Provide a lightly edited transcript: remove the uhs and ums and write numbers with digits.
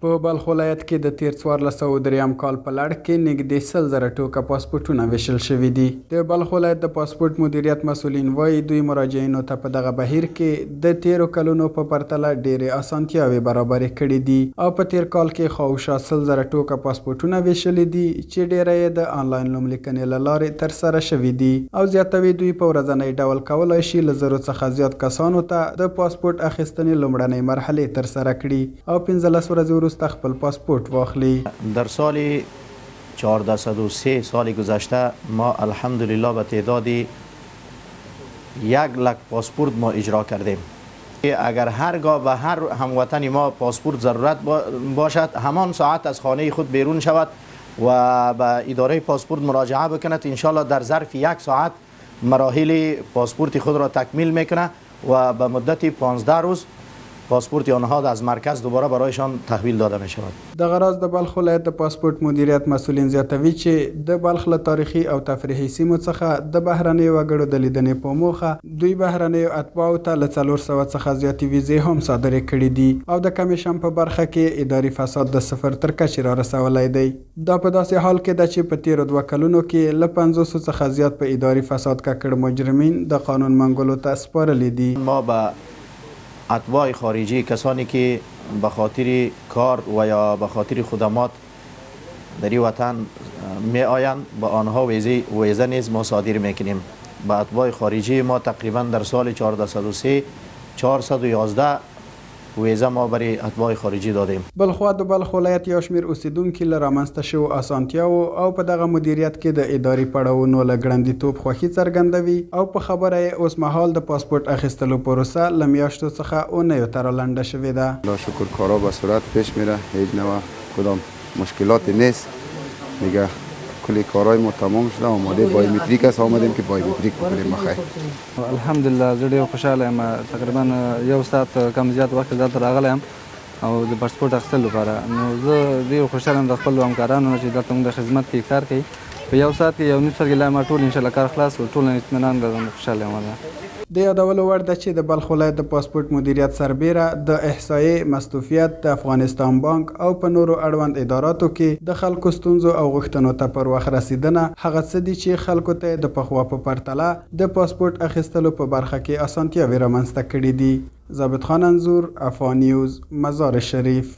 په بلخ ولایت کې د تیر 1403 کال په لړ کې نږدې 100,000 ټوکه پاسپورټونه ویشل شوي دي. د بلخ ولایت د پاسپورټ مدیریت مسؤلین وایي دوی مراجعینو ته په دغه بهیر کې د تیرو کلونو په پرتله ډېرې اسانتیاوې برابرې کړي دي او په تیر کال کې خواوشا 100,000 ټوکه پاسپورټونه ویشلي دي چې ډېره یې د آنلاین لوملیکنې له لارې ترسره شوي دي او زیاتوي دوی په ورځنی ډول کولی شي له 1,000 څخه زیات کسانو ته د پاسپورټ اخیستنې لومړنۍ مرحلې ترسره کړي او 15 ورځې خپل پاسپورت واخلی. در سال 1403 سال گذشته ما الحمدلله به تعدادی 100,000 پاسپورت ما اجرا کردیم. اگر هرگاه به هر هموطن ما پاسپورت ضرورت باشد همان ساعت از خانه خود بیرون شود و به اداره پاسپورت مراجعه بکند، انشالله در ظرف 1 ساعت مراحل پاسپورت خود را تکمیل میکنه و به مدت 15 روز پاسپورت آنها از مرکز دوباره برایشان تحویل داده می شود. د غراض د بلخ ولایت د پاسپورت مدیریت مسؤلین زیاتوي چې د بلخ له تاریخي او تفریحي سیمو څخه د بهرنیو وګړو د لیدنې په موخه دوی بهرنیو اتباعو ته له 400 څخه زیاتې ویزې هم صادرې کړي دي او د کمیشن په برخه کې اداري فساد د صفر تر کچې را رسولی دی. دا په داسې حال کې ده چې په تیرو 2 کلونو کې له 500 څخه زیات په اداري فساد ککړ مجرمین د قانون منګولو ته سپارلي دي. ما به اتباع خارجی کسانی که به خاطر کار و یا به خاطر خدمات در این وطن می آیند به آنها ویزه نیز ما صادر میکنیم. به اتباع خارجی ما تقریبا در سال 1403 411 ویزه ما برای اتباع خارجی دادیم. بلخوا د بلخ ولایت یو شمېر اوسیدونکي له رامنځته شوو اسانتیاوو او په دغه مدیریت کې د اداري پړاوونو له ګړندیتوب خوښي څرګندوي او په خبره یې اوس مهال د پاسپورت اخیستلو پروسه له میاشتو څخه اونیو ته رالنډه شوې ده. ناشکر کارا به صورت پیش میره، هیچ نوع کدام مشکلاتی نیست دیگه. کلی کارهای ما تمام شده، آماده بایومتریک است، آمدیم که بایومتریک بکنیم. بخیر الحمدلله زه ډېر خوشحاله یم. تقریبا 1 ساعت کم زیات وخت دلته راغلی یم او د پاسپورت اخیستلو لپاره. نو زه ډېر خوشحاله یم د خپلو همکارانو چې دلته موږ د خدمت کې کار کوي. په 1 ساعت کې 1 نیم ساعت کې لا ما ټول انشاءالله کار خلاص کړو. ټول اطمینان لرم، خوشحاله یم. د یادولو وړ ده چې د بلخ ولایت د پاسپورت مدیریت سربیره د احصایې، مستوفیت، د افغانستان بانک او په نورو اړوند اداراتو کې د خلکو ستونزو او غوښتنو ته پر وخت رسیدنه هغه څه دي چې خلکو ته د پخوا په پرتله د پاسپورت اخیستلو په برخه کې اسانتیاوې رامنځته کړي دي. ضابط خان انځور، افغان نیوز، مزار شریف.